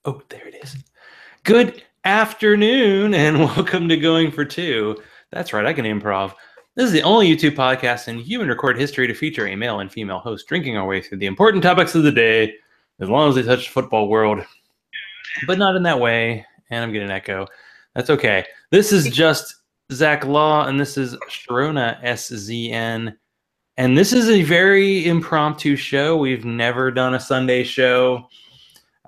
Oh, there it is. Good afternoon and welcome to Going for Two. That's right, I can improv. This is the only YouTube podcast in human recorded history to feature a male and female host drinking our way through the important topics of the day, as long as they touch the football world. But not in that way, and I'm getting an echo. That's okay. This is just Zach Law, and this is Sharona, SZN. And this is a very impromptu show. We've never done a Sunday show.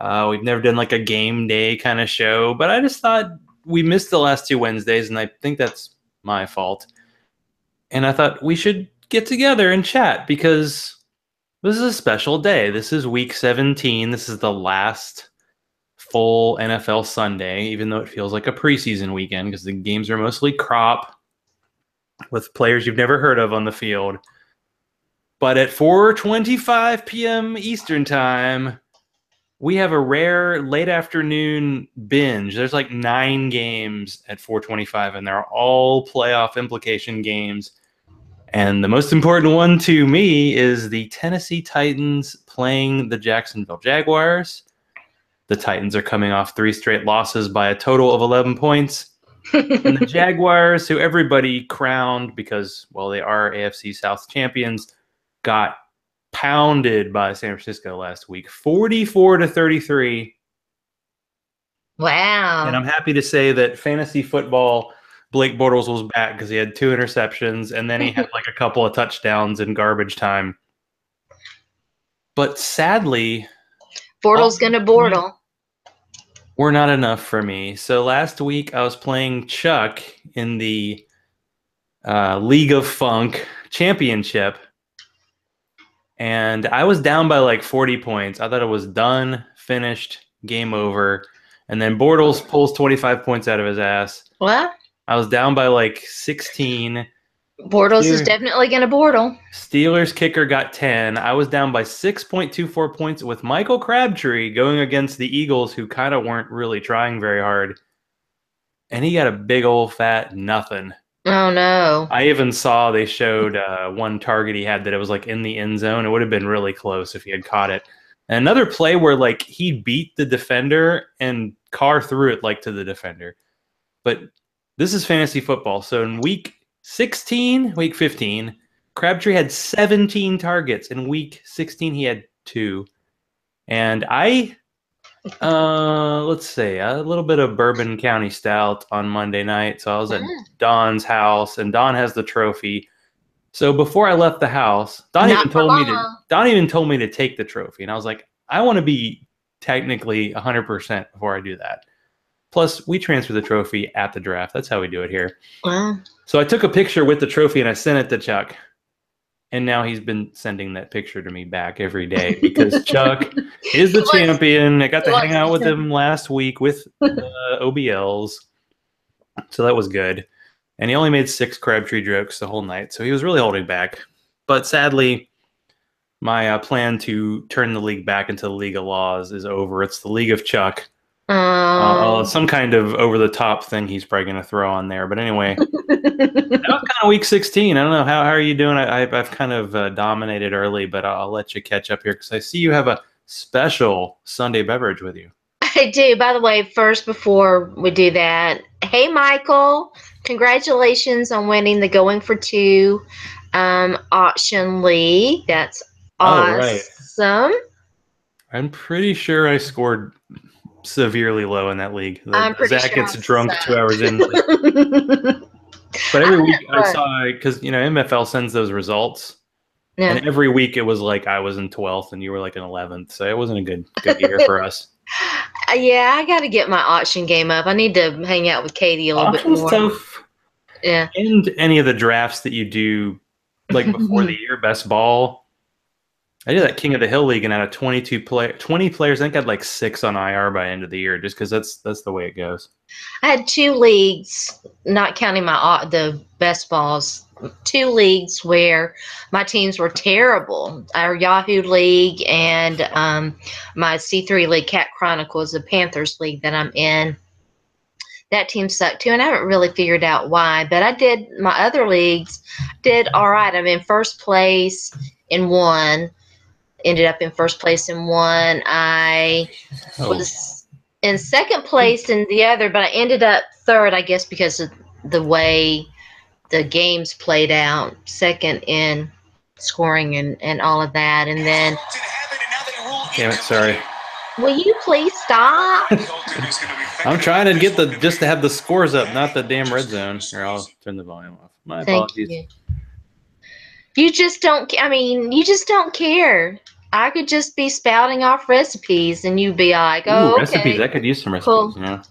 We've never done like a game day kind of show, but I just thought we missed the last 2 Wednesdays, and I think that's my fault. And I thought we should get together and chat because this is a special day. This is week 17. This is the last full NFL Sunday, even though it feels like a preseason weekend because the games are mostly crop with players you've never heard of on the field. But at 4:25 p.m. Eastern time, we have a rare late afternoon binge. There's like 9 games at 4:25, and they're all playoff implication games. And the most important one to me is the Tennessee Titans playing the Jacksonville Jaguars. The Titans are coming off 3 straight losses by a total of 11 points. And the Jaguars, who everybody crowned because, well, they are AFC South champions, got pounded by San Francisco last week, 44-33. Wow. And I'm happy to say that fantasy football, Blake Bortles was back because he had 2 interceptions, and then he had like a couple of touchdowns in garbage time. But sadly, Bortles gonna Bortle. Were not enough for me. So last week I was playing Chuck in the League of Funk Championship, and I was down by like 40 points. I thought it was done, finished, game over. And then Bortles pulls 25 points out of his ass. What? I was down by like 16. Bortles is definitely going to Bortle. Steelers kicker got 10. I was down by 6.24 points with Michael Crabtree going against the Eagles, who kind of weren't really trying very hard. And he got a big old fat nothing. Oh, no. I even saw they showed one target he had that it was like in the end zone. It would have been really close if he had caught it. And another play where like he beat the defender and Carr threw it like to the defender. But this is fantasy football. So in week 15, Crabtree had 17 targets. In week 16, he had 2. And I, let's see, a little bit of Bourbon County Stout on Monday night. So I was at Don's house, and Don has the trophy. So before I left the house, Don even told me to take the trophy. And I was like, I want to be technically 100% before I do that. Plus, we transfer the trophy at the draft. That's how we do it here. Wow. So I took a picture with the trophy and I sent it to Chuck. And now he's been sending that picture to me back every day because Chuck is the champion. I got to hang out with him last week with OBLs. So that was good. And he only made 6 Crabtree jokes the whole night. So he was really holding back. But sadly, my plan to turn the league back into the League of Laws is over. It's the League of Chuck. Some kind of over-the-top thing he's probably going to throw on there. But anyway, that was kind of week 16. I don't know. How are you doing? I've kind of dominated early, but I'll let you catch up here because I see you have a special Sunday beverage with you. I do. By the way, first, before we do that, hey, Michael, congratulations on winning the Going for Two auction league. That's awesome. Right. I'm pretty sure I scored severely low in that league. Zach gets drunk 2 hours in. But every week I saw, because MFL sends those results, and every week it was like I was in 12th and you were like in 11th, so it wasn't a good year for us. Yeah, I got to get my auction game up. I need to hang out with Katie a little bit more. Tough. Yeah, and any of the drafts that you do, like before the year, best ball. I did that King of the Hill League, and out of 20 players, I think I had like 6 on IR by the end of the year, just because that's the way it goes. I had 2 leagues, not counting the best balls. 2 leagues where my teams were terrible. Our Yahoo League and my C3 League, Cat Chronicles, the Panthers League that I'm in. That team sucked too, and I haven't really figured out why. But I did my other leagues did all right. I'm in first place in one. Ended up in first place in one. I was in second place in the other, but I ended up third, I guess, because of the way the games played out. Second in scoring and all of that. And then, Damn it, sorry. will you please stop? I'm trying to get just to have the scores up, not the damn red zone. Here, I'll turn the volume off. My Thank apologies. you. You just don't, I mean, you just don't care. I could just be spouting off recipes and you'd be like, oh, Ooh, okay. recipes. I could use some recipes. Cool. Yeah.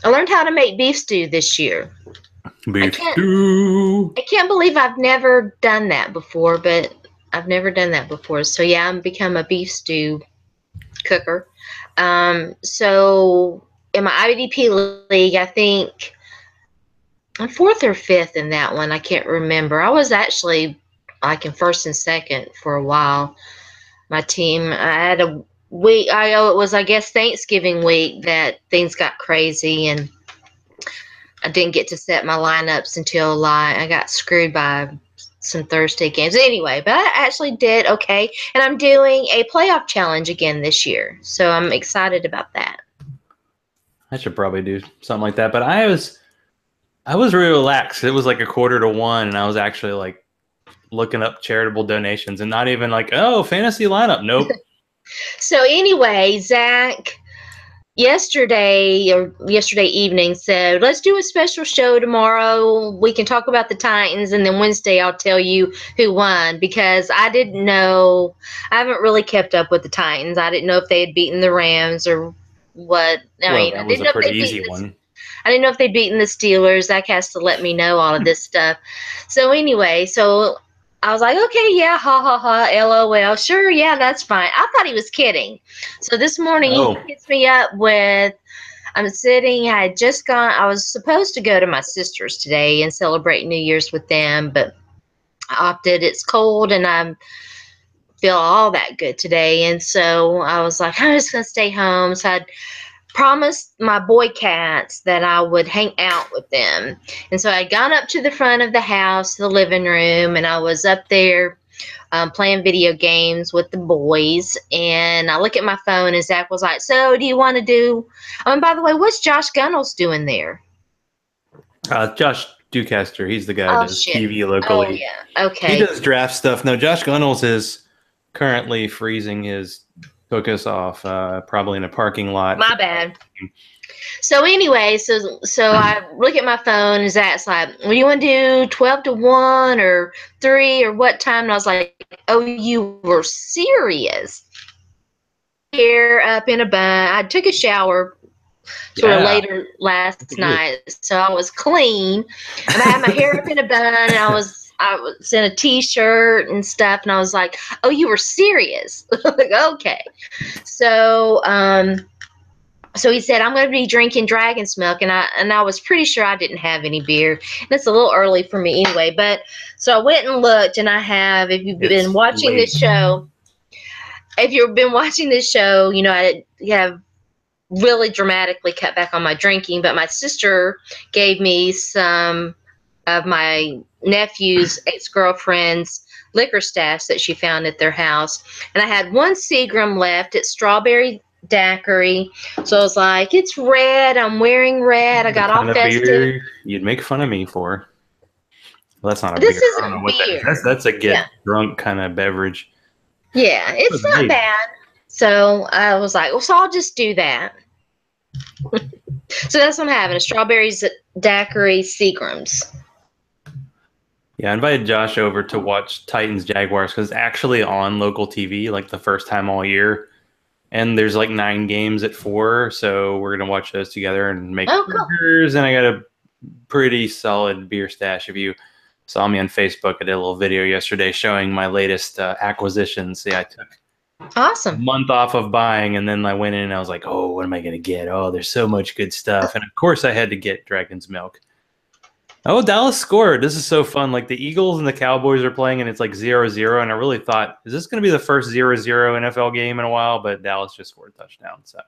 I learned how to make beef stew this year. Beef stew. I can't believe I've never done that before, but I've never done that before. So yeah, I'm become a beef stew cooker. So in my IBDP league, I think I'm fourth or fifth in that one. I can't remember. I was actually like in first and second for a while. My team, I had a week. It was, I guess, Thanksgiving week that things got crazy, and I didn't get to set my lineups until I got screwed by some Thursday games. Anyway, but I actually did okay, and I'm doing a playoff challenge again this year, so I'm excited about that. I should probably do something like that, but I was really relaxed. It was like 1:45, and I was actually like looking up charitable donations and not even like, oh, fantasy lineup. Nope. So anyway, Zach yesterday evening said, let's do a special show tomorrow. We can talk about the Titans, and then Wednesday I'll tell you who won, because I didn't know. I haven't really kept up with the Titans. I didn't know if they had beaten the Rams or what. Well, that was a pretty easy one. I didn't know if they'd beaten the Steelers. Zach has to let me know all of this stuff. So anyway, I was like, okay, yeah, ha, ha, ha, LOL. Sure, yeah, that's fine. I thought he was kidding. So this morning he hits me up with, I was supposed to go to my sister's today and celebrate New Year's with them, but I opted. It's cold and I feel all that good today. And so I was like, I'm just going to stay home. So I promised my boy cats that I would hang out with them. And so I'd gone up to the front of the house, the living room, and I was up there playing video games with the boys. And I look at my phone and Zach was like, so do you want to do, and by the way, what's Josh Gunnels doing there? Josh Ducaster. He's the guy who does TV locally. Oh, yeah. Okay. He does draft stuff. No, Josh Gunnels is currently freezing his focus off, probably in a parking lot. My bad. So anyway, so I look at my phone and Zach's like, well, you want to do 12-1 or 3 or what time? And I was like, oh, you were serious? Hair up in a bun. I took a shower sort of later last night, so I was clean. And I had my hair up in a bun, and I was in a t-shirt and stuff, and I was like, oh, you were serious? Like, okay. So he said, I'm going to be drinking dragon's milk, and I was pretty sure I didn't have any beer. And it's a little early for me anyway, but so I went and looked, and if you've been watching this show, you know, I have really dramatically cut back on my drinking, but my sister gave me some of my nephew's ex-girlfriend's liquor stash that she found at their house, and I had one Seagram left. It's strawberry daiquiri, so I was like, it's red, I'm wearing red, I got all festive. Beer you'd make fun of me for. Well, that's not a this beer. isn't a beer. That's a drunk kind of beverage. Yeah, it's not bad. So I was like, well, so I'll just do that. So that's what I'm having, a strawberry daiquiri Seagrams. Yeah, I invited Josh over to watch Titans Jaguars because it's actually on local TV, like the first time all year. And there's like 9 games at 4, so we're gonna watch those together and make burgers. And I got a pretty solid beer stash. If you saw me on Facebook, I did a little video yesterday showing my latest acquisitions. Yeah, I took a month off of buying, and then I went in and I was like, oh, what am I gonna get? Oh, there's so much good stuff. And of course I had to get Dragon's Milk. Oh, Dallas scored. This is so fun. Like the Eagles and the Cowboys are playing, and it's like 0-0. And I really thought, is this going to be the first 0-0 NFL game in a while? But Dallas just scored a touchdown. So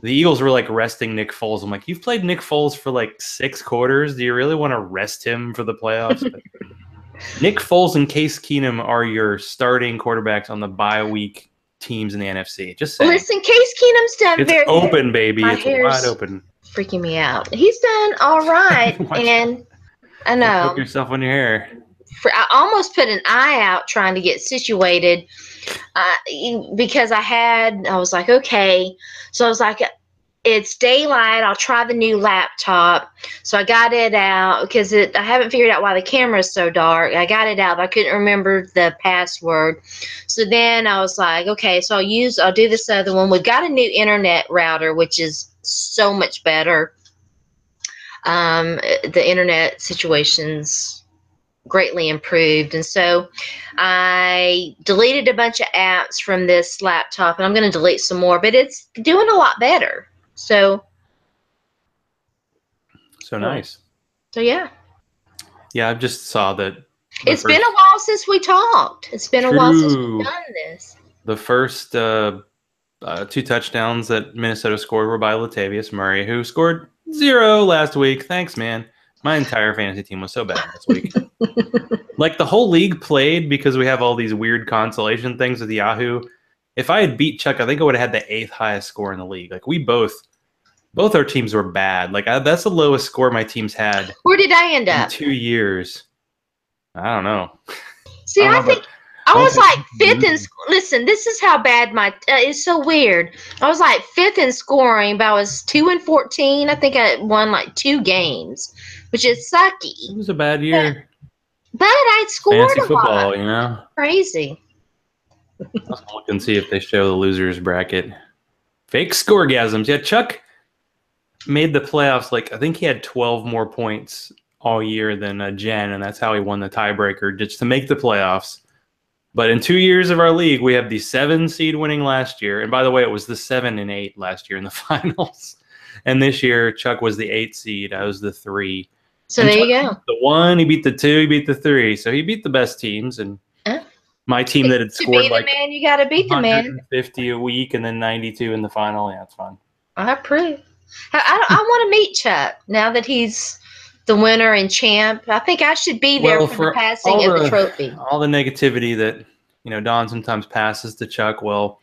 the Eagles were like resting Nick Foles. I'm like, you've played Nick Foles for like 6 quarters. Do you really want to rest him for the playoffs? Nick Foles and Case Keenum are your starting quarterbacks on the bye week teams in the NFC. Just saying. Listen, Case Keenum's done It's very open, good. baby. My It's hair's wide open. freaking me out. He's done all right, and I Don't poke know. yourself on your hair. I almost put an eye out trying to get situated because I was like, okay. So I was like, it's daylight. I'll try the new laptop. So I got it out because I haven't figured out why the camera is so dark. I got it out, but I couldn't remember the password. So then I was like, okay, so I'll do this other one. We've got a new internet router, which is so much better. The internet situation's greatly improved. And so I deleted a bunch of apps from this laptop, and I'm going to delete some more, but it's doing a lot better. So nice. So yeah. Yeah, I just saw that. It's been a while since we talked. It's been a while since we've done this. The first 2 touchdowns that Minnesota scored were by Latavius Murray, who scored 0 last week. Thanks, man. My entire fantasy team was so bad this week. Like, the whole league played because we have all these weird consolation things with Yahoo. If I had beat Chuck, I think I would have had the 8th highest score in the league. Like, we both our teams were bad. Like, that's the lowest score my team's had. Where did I end up? In 2 years. I don't know. See, I think I was like 5th in. Listen, this is how bad it's so weird. I was like 5th in scoring, but I was 2-14. I think I won like 2 games, which is sucky. It was a bad year. But I scored fancy a football, lot. You know. Crazy. Let's look and see if they show the losers bracket. Fake scoregasms. Yeah, Chuck made the playoffs. Like, I think he had 12 more points all year than Jen, and that's how he won the tiebreaker, just to make the playoffs. But in 2 years of our league, we have the 7 seed winning last year. And by the way, it was the 7 and 8 last year in the finals. And this year, Chuck was the 8 seed. I was the 3. So and there Chuck you go. Beat the 1, he beat the 2, he beat the 3. So he beat the best teams. And my team that had scored like man, you got to beat the man. 150 a week and then 92 in the final. Yeah, it's fun. I approve. I want to meet Chuck now that he's the winner and champ. I think I should be there for the passing of the trophy. All the negativity that, Don sometimes passes to Chuck. Well,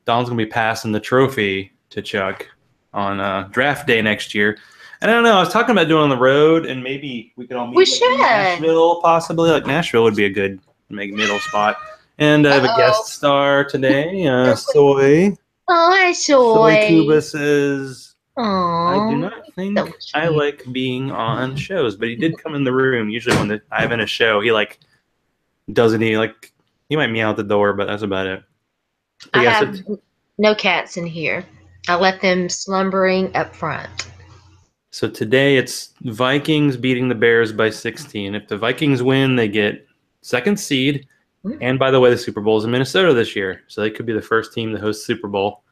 Don's going to be passing the trophy to Chuck on draft day next year. And I don't know. I was talking about doing it on the road, and maybe we could all meet in Nashville, possibly. Like, Nashville would be a good middle spot. And I have a guest star today, Soy. Oh, hi, Soy. Soy Cuba says, Aww, I do not think I like being on shows, but he did come in the room. Usually when I'm in a show, he he might meow at the door, but that's about it. But I have no cats in here. I left them slumbering up front. So today it's Vikings beating the Bears by 16. If the Vikings win, they get 2nd seed. And by the way, the Super Bowl is in Minnesota this year, so they could be the first team to host the Super Bowl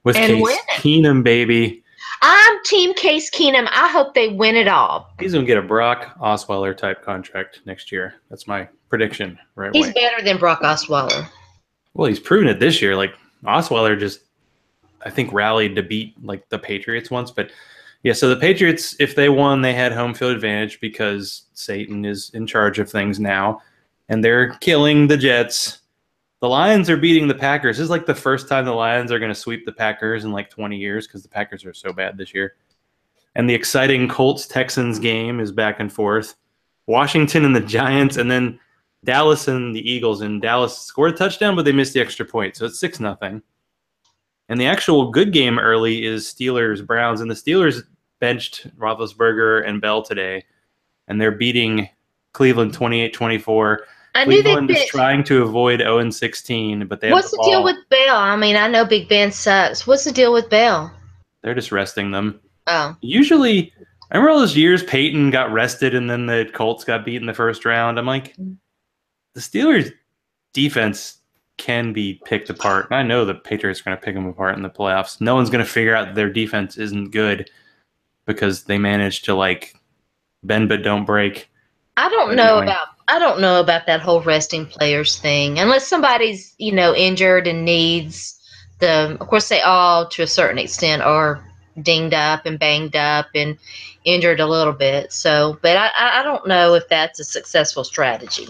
with Case Keenum, baby. I'm Team Case Keenum. I hope they win it all. He's going to get a Brock Osweiler type contract next year. That's my prediction. He's better than Brock Osweiler. Well, he's proven it this year. Like, Osweiler just, I think, rallied to beat like the Patriots once. But yeah, so the Patriots, if they won, they had home field advantage because Satan is in charge of things now, and they're killing the Jets. The Lions are beating the Packers. This is like the first time the Lions are going to sweep the Packers in like 20 years because the Packers are so bad this year. And the exciting Colts-Texans game is back and forth. Washington and the Giants, and then Dallas and the Eagles. And Dallas scored a touchdown, but they missed the extra point. So it's 6-0. And the actual good game early is Steelers-Browns. And the Steelers benched Roethlisberger and Bell today. And they're beating Cleveland 28-24. Cleveland is trying to avoid 0-16, but they have What's the deal with Bell? I mean, I know Big Ben sucks. What's the deal with Bell? They're just resting them. Oh. Usually, I remember all those years Peyton got rested and then the Colts got beat in the first round. I'm like, the Steelers' defense can be picked apart. And I know the Patriots are going to pick them apart in the playoffs. No one's going to figure out that their defense isn't good because they managed to, like, bend but don't break. I don't know about that whole resting players thing. Unless somebody's, injured and needs of course they all to a certain extent are dinged up and banged up and injured a little bit. So, but I don't know if that's a successful strategy.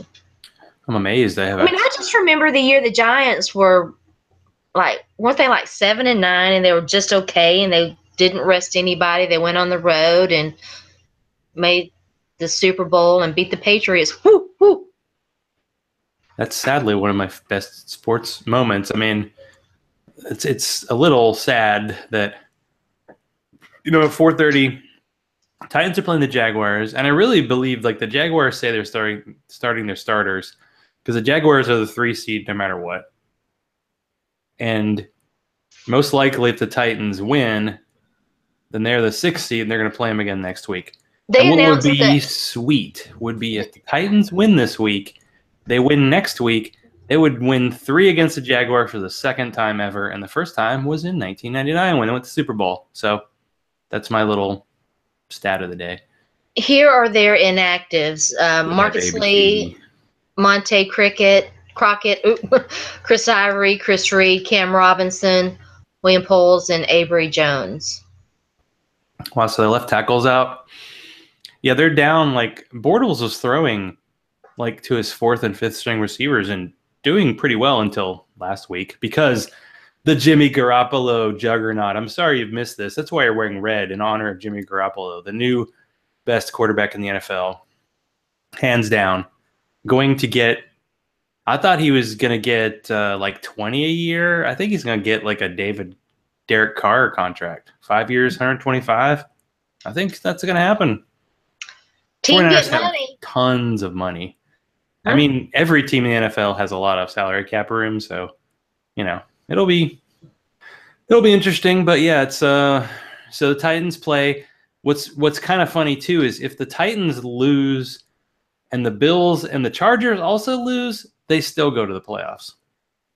I'm amazed they have. I just remember the year the Giants were like, weren't they like 7-9, and they were just okay, and they didn't rest anybody. They went on the road and made the Super Bowl and beat the Patriots. Woo, woo. That's sadly one of my best sports moments. I mean, it's a little sad that at 4:30, Titans are playing the Jaguars, and I really believe like the Jaguars say they're starting their starters because the Jaguars are the 3 seed no matter what, and most likely if the Titans win, then they're the 6th seed and they're going to play them again next week. They And what would announced be that sweet would be if the Titans win this week, they win next week, they would win 3 against the Jaguars for the 2nd time ever, and the first time was in 1999 when they went to the Super Bowl. So that's my little stat of the day. here are their inactives: Marcus Lee, Monte Crockett, Chris Ivory, Chris Reed, Cam Robinson, William Poles, and Avery Jones. Wow, so they left tackles out. Yeah, they're down. Like Bortles was throwing like to his 4th and 5th string receivers and doing pretty well until last week because the Jimmy Garoppolo juggernaut. I'm sorry you've missed this. That's why you're wearing red in honor of Jimmy Garoppolo, the new best quarterback in the NFL, hands down. Going to get, I thought he was going to get like 20 a year. I think he's going to get like a Derek Carr contract. 5 years, 125. I think that's going to happen. Team get money. Tons of money. Huh? I mean, every team in the NFL has a lot of salary cap room, so it'll be interesting. But yeah, it's so the Titans play. What's kind of funny too is if the Titans lose and the Bills and the Chargers also lose, they still go to the playoffs.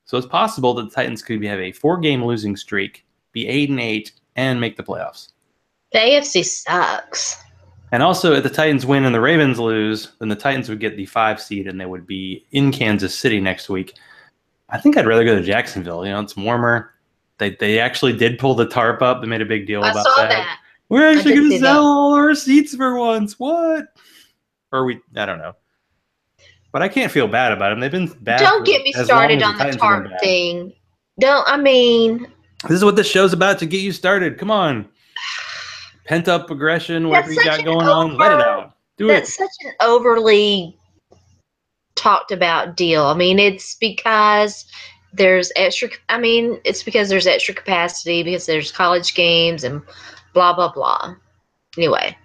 So it's possible that the Titans could have a 4-game losing streak, be 8-8, and make the playoffs. The AFC sucks. And also, if the Titans win and the Ravens lose, then the Titans would get the 5 seed and they would be in Kansas City next week. I think I'd rather go to Jacksonville. It's warmer. They actually did pull the tarp up. They made a big deal about that. I saw that. We're actually going to sell all our seats for once. What? I don't know. But I can't feel bad about them. They've been bad. Don't get me started on the tarp thing. This is what this show's about, to get you started. Come on. Pent up aggression, whatever you got going on, let it out. Do it. That's such an overly talked about deal. I mean, it's because there's extra capacity because there's college games and blah blah blah. Anyway.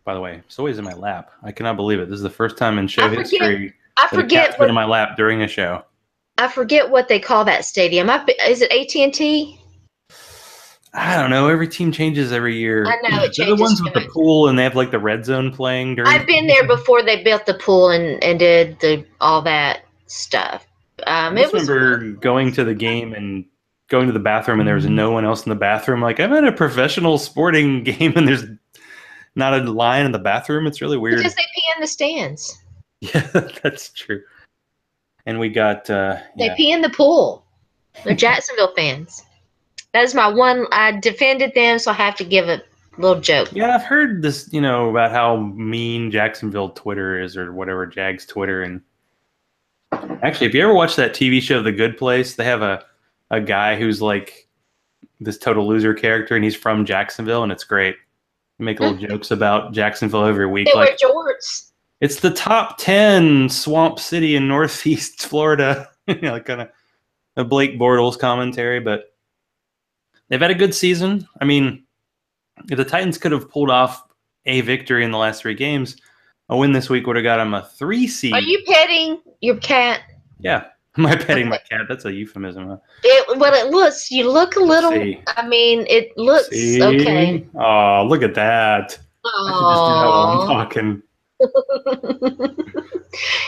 By the way, Soy's in my lap. I cannot believe it. This is the first time in show history I forget been in my lap during a show. I forget what they call that stadium. Is it AT&T? I don't know. Every team changes every year. I know it changes. They're the ones with the pool, and they have like the red zone playing during. I've been there before they built the pool and did all that stuff. I remember going to the game and going to the bathroom, and there was no one else in the bathroom. Like, I'm at a professional sporting game, and there's not a line in the bathroom. It's really weird. Because they pee in the stands. Yeah, that's true. And we got they pee in the pool. They're Jacksonville fans. That is my one. I defended them, so I have to give a little joke. Yeah, I've heard this, about how mean Jacksonville Twitter is, or whatever, Jags Twitter. And actually, if you ever watch that TV show, The Good Place, they have a guy who's like this total loser character, and he's from Jacksonville, and it's great. They make little jokes about Jacksonville every week. They wear jorts. It's the top 10 swamp city in Northeast Florida. Kind of a Blake Bortles commentary, but they've had a good season. I mean, if the Titans could have pulled off a victory in the last 3 games, a win this week would have got them a 3 seed. Are you petting your cat? Yeah. Am I petting my cat? That's a euphemism, huh? You look a little, I mean, it looks okay. Oh, look at that. I should just do that while I'm talking.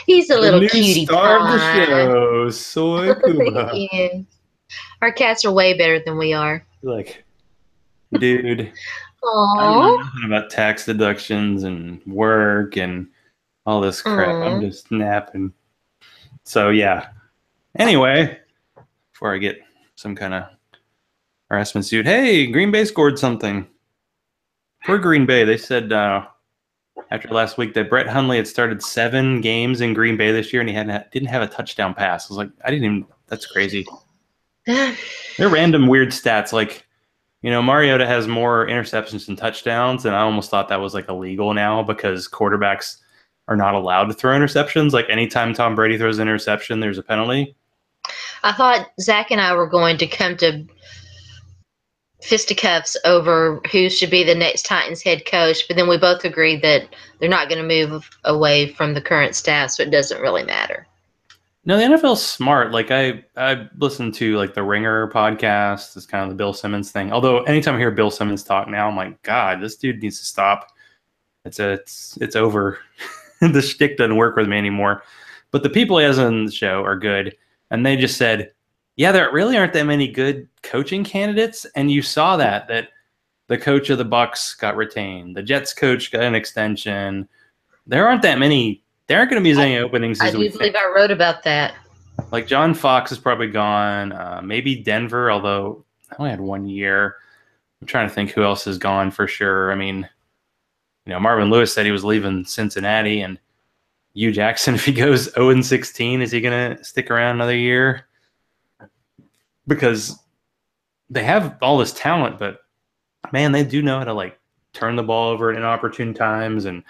He's a little cutie star of the show, Soy Cuba. Yeah. Our cats are way better than we are. Like, dude, I Aww. don't know nothing about tax deductions and work and all this crap. I'm just napping. So, yeah. Anyway, before I get some kind of harassment suit, hey, Green Bay scored something. For Green Bay, they said after last week that Brett Hundley had started 7 games in Green Bay this year, and he didn't have a touchdown pass. I was like, that's crazy. They're random weird stats. Like, Mariota has more interceptions than touchdowns, and I almost thought that was like illegal now because quarterbacks are not allowed to throw interceptions. Like anytime Tom Brady throws an interception, there's a penalty. I thought Zach and I were going to come to fisticuffs over who should be the next Titans head coach, but then we both agreed that they're not going to move away from the current staff, so it doesn't really matter. No, the NFL's smart. Like I listen to like the Ringer podcast. It's kind of the Bill Simmons thing. Although anytime I hear Bill Simmons talk now, I'm like, God, this dude needs to stop. It's over. The shtick doesn't work with me anymore. But the people he has on the show are good, and they just said, yeah, there really aren't that many good coaching candidates, and you saw that the coach of the Bucks got retained, the Jets coach got an extension. There aren't that many. There aren't going to be as many openings as we think. I do believe I wrote about that. Like John Fox is probably gone. Maybe Denver, although I only had 1 year. I'm trying to think who else is gone for sure. I mean, Marvin Lewis said he was leaving Cincinnati, and Hugh Jackson, if he goes 0-16, is he going to stick around another year? Because they have all this talent, but man, they do know how to like turn the ball over at inopportune times and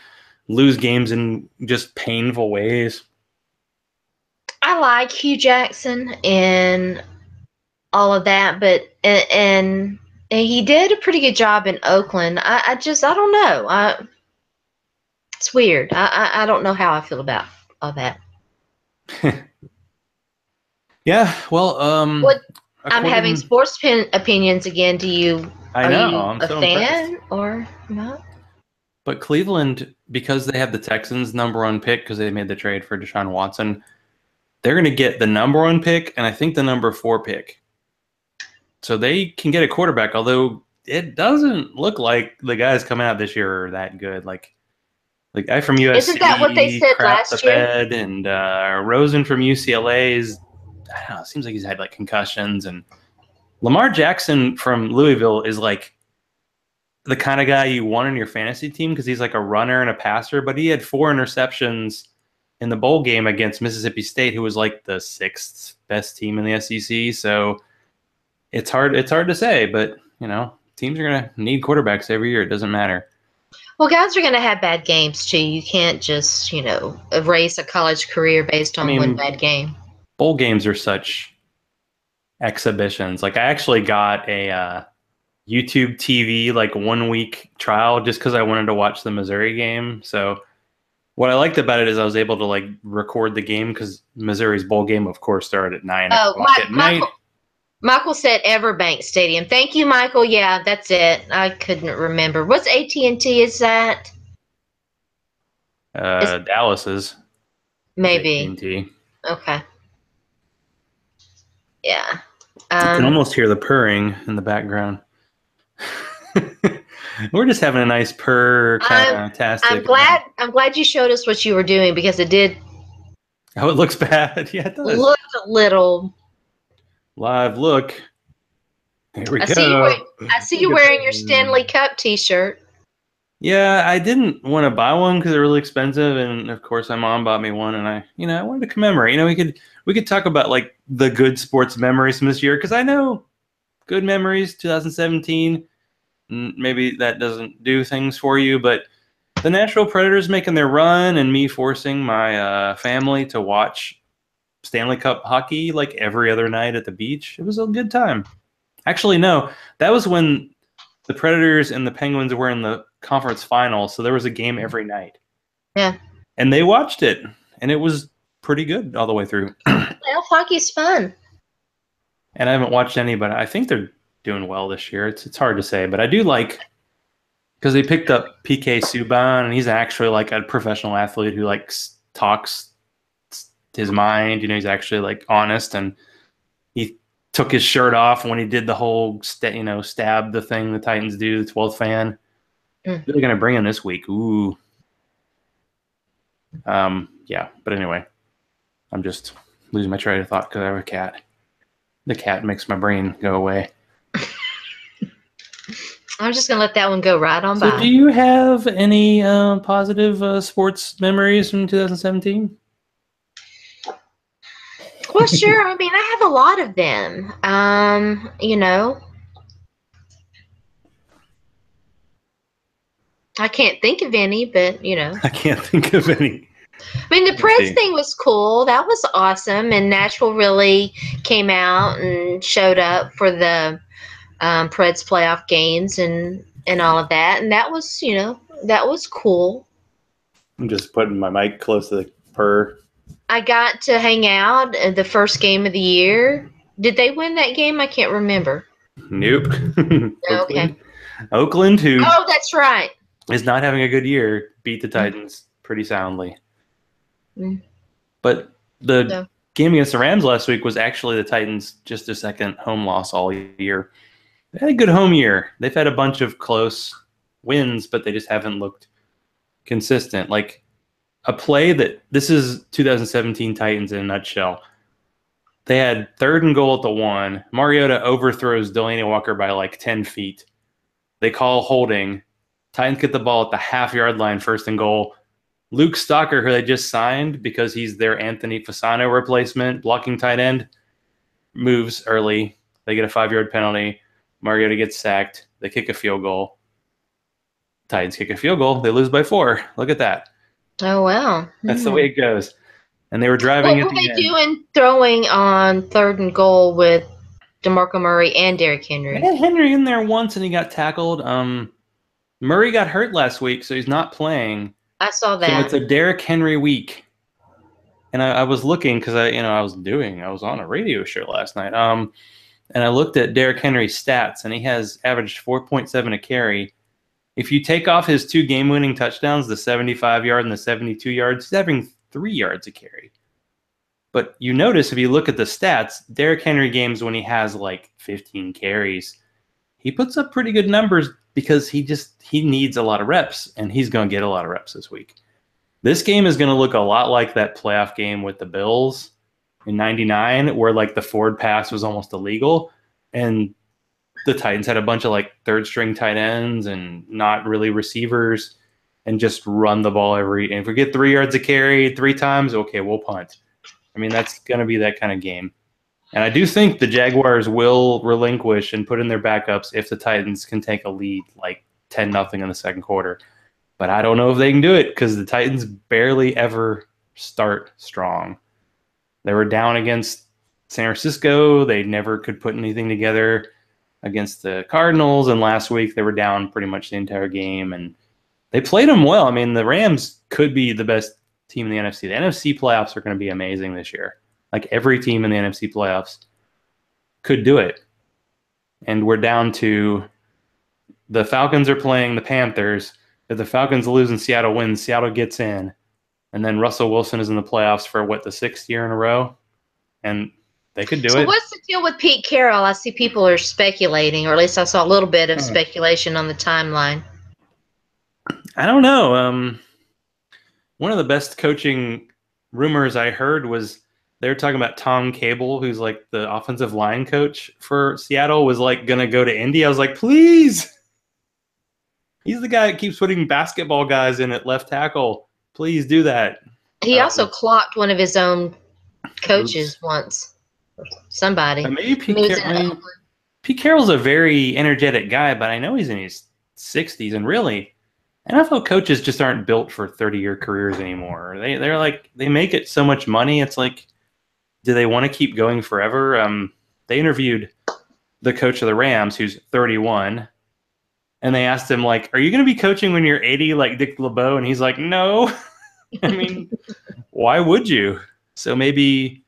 lose games in just painful ways. I like Hugh Jackson and all of that, but and he did a pretty good job in Oakland. I don't know. It's weird. I don't know how I feel about all that. Yeah, well, I'm having sports opinions again. Are you a fan or not? But Cleveland, because they have the Texans' #1 pick because they made the trade for Deshaun Watson, they're going to get the #1 pick and I think the #4 pick. So they can get a quarterback, although it doesn't look like the guys coming out this year are that good. Like the guy from USC, isn't that what they said last year? And Rosen from UCLA is, I don't know, it seems like he's had like concussions. And Lamar Jackson from Louisville is like the kind of guy you want in your fantasy team because he's like a runner and a passer, but he had 4 interceptions in the bowl game against Mississippi State, who was like the 6th best team in the SEC. So it's hard to say, but teams are going to need quarterbacks every year. It doesn't matter. Well, guys are going to have bad games too. You can't just, erase a college career based on one bad game. Bowl games are such exhibitions. Like I actually got a YouTube TV like 1 week trial just because I wanted to watch the Missouri game. So what I liked about it is I was able to like record the game because Missouri's bowl game, of course, started at 9 o'clock at night. Michael said Everbank Stadium. Thank you, Michael. Yeah, that's it. I couldn't remember. What's AT&T? Is that? Dallas's. Maybe. AT&T. Okay. Yeah. You can almost hear the purring in the background. We're just having a nice purr kind of tastic. I'm glad you showed us what you were doing because it did. Oh, it looks bad. Yeah, it does. Look a little. Live look. Here we go. I see you wearing your Stanley Cup T-shirt. Yeah, I didn't want to buy one because they're really expensive, and of course, my mom bought me one, and I wanted to commemorate. We could talk about like the good sports memories from this year because I know good memories. 2017, maybe that doesn't do things for you, but the Nashville Predators making their run and me forcing my family to watch Stanley Cup hockey like every other night at the beach. It was a good time. Actually, no, that was when the Predators and the Penguins were in the conference final, so there was a game every night. Yeah. And they watched it, and it was pretty good all the way through. Well, hockey's fun. And I haven't watched any, but I think they're doing well this year. It's hard to say, but I do like because they picked up PK Subban, and he's actually like a professional athlete who like talks his mind. He's actually like honest, and he took his shirt off when he did the whole stab the thing the Titans do, the 12th fan. Really gonna bring him this week. Ooh. Yeah, but anyway, I'm just losing my train of thought because I have a cat. The cat makes my brain go away. I'm just gonna let that one go right on by. So do you have any positive sports memories from 2017? Well, sure. I mean, I have a lot of them. I can't think of any, but I can't think of any. I mean, the Let me Preds see. thing was cool. That was awesome, and Nashville really came out and showed up for the Preds playoff games and all of that, and that was that was cool. I'm just putting my mic close to the purr. I got to hang out at the first game of the year. Did they win that game? I can't remember. Nope. Okay. Oakland, who Oh, that's right. is not having a good year, beat the Titans pretty soundly. Mm. But the So, game against the Rams last week was actually the Titans' just a second home loss all year. They had a good home year. They've had a bunch of close wins, but they just haven't looked consistent. Like a play that this is 2017 Titans in a nutshell. They had 3rd and goal at the 1. Mariota overthrows Delaney Walker by like 10 feet. They call holding. Titans get the ball at the half-yard line, 1st and goal. Luke Stalker, who they just signed because he's their Anthony Fasano replacement, blocking tight end, moves early. They get a 5-yard penalty. Mariota gets sacked. They kick a field goal. Titans kick a field goal. They lose by 4. Look at that. oh wow. That's the way it goes. And they were driving What at were the they end. doing throwing on 3rd and goal with DeMarco Murray and Derrick They Henry? had Henry in there once and he got tackled. Murray got hurt last week, so he's not playing. I saw So that. it's a Derrick Henry week. And I was looking because I was on a radio show last night. And I looked at Derrick Henry's stats, and he has averaged 4.7 a carry. If you take off his 2 game-winning touchdowns, the 75-yard and the 72 yards, he's averaging 3 yards a carry. But you notice if you look at the stats, Derrick Henry games when he has like 15 carries, he puts up pretty good numbers because he needs a lot of reps, and he's going to get a lot of reps this week. This game is going to look a lot like that playoff game with the Bills in 99 where like the forward pass was almost illegal and the Titans had a bunch of like 3rd string tight ends and not really receivers and just run the ball and if we get 3 yards a carry 3 times, okay, we'll punt. I mean, that's going to be that kind of game. And I do think the Jaguars will relinquish and put in their backups if the Titans can take a lead like 10-0 in the second quarter. But I don't know if they can do it because the Titans barely ever start strong. They were down against San Francisco. They never could put anything together against the Cardinals. And last week they were down pretty much the entire game. And they played them well. I mean, the Rams could be the best team in the NFC. The NFC playoffs are going to be amazing this year. Like every team in the NFC playoffs could do it. And we're down to the Falcons are playing the Panthers. If the Falcons lose and Seattle wins, Seattle gets in. And then Russell Wilson is in the playoffs for, the 6th year in a row? And they could do So it. what's the deal with Pete Carroll? I see people are speculating, or at least I saw a little bit of speculation on the timeline. I don't know. One of the best coaching rumors I heard was they were talking about Tom Cable, who's like the offensive line coach for Seattle, was like going to go to Indy. I was like, please. He's the guy that keeps putting basketball guys in at left tackle. Please do that. He also clocked one of his own coaches once. Somebody. Maybe Pete Carroll's a very energetic guy, but I know he's in his 60s, and really, NFL coaches just aren't built for 30-year careers anymore. They make it so much money. It's like, do they want to keep going forever? They interviewed the coach of the Rams, who's 31, and they asked him, like, are you going to be coaching when you're 80 like Dick LeBeau? And he's like, no. I mean, why would you? So maybe,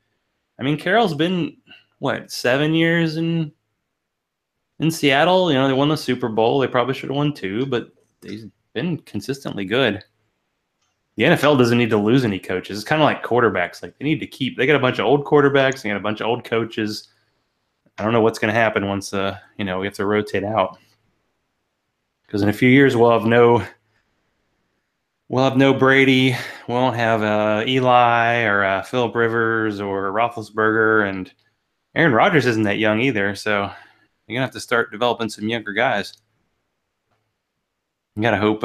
Carroll's been, 7 years in Seattle? They won the Super Bowl. They probably should have won 2, but he's been consistently good. The NFL doesn't need to lose any coaches. It's kind of like quarterbacks. Like they got a bunch of old quarterbacks, they got a bunch of old coaches. I don't know what's going to happen once, we have to rotate out. Because in a few years we'll have no Brady. We won't have Eli or Phillip Rivers or Roethlisberger, and Aaron Rodgers isn't that young either. So you're gonna have to start developing some younger guys. You gotta hope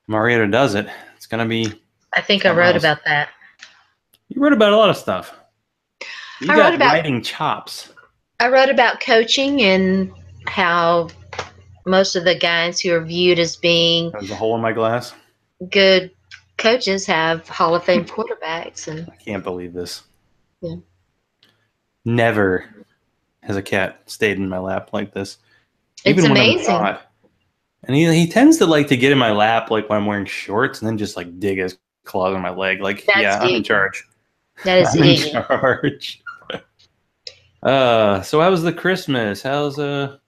Mariota does it. It's gonna be. I think I wrote about that. You wrote about a lot of stuff. You got writing chops. I wrote about coaching and how most of the guys who are viewed as being There's a hole in my glass. good coaches have Hall of Fame quarterbacks, and I can't believe this. yeah. Never has a cat stayed in my lap like this. It's Even when I'm amazing. not. And he tends to like to get in my lap like when I'm wearing shorts and then just like dig his claws on my leg. Like, That's I'm in Iggy. charge. That is I'm in Iggy. charge. So how was the Christmas? How's It the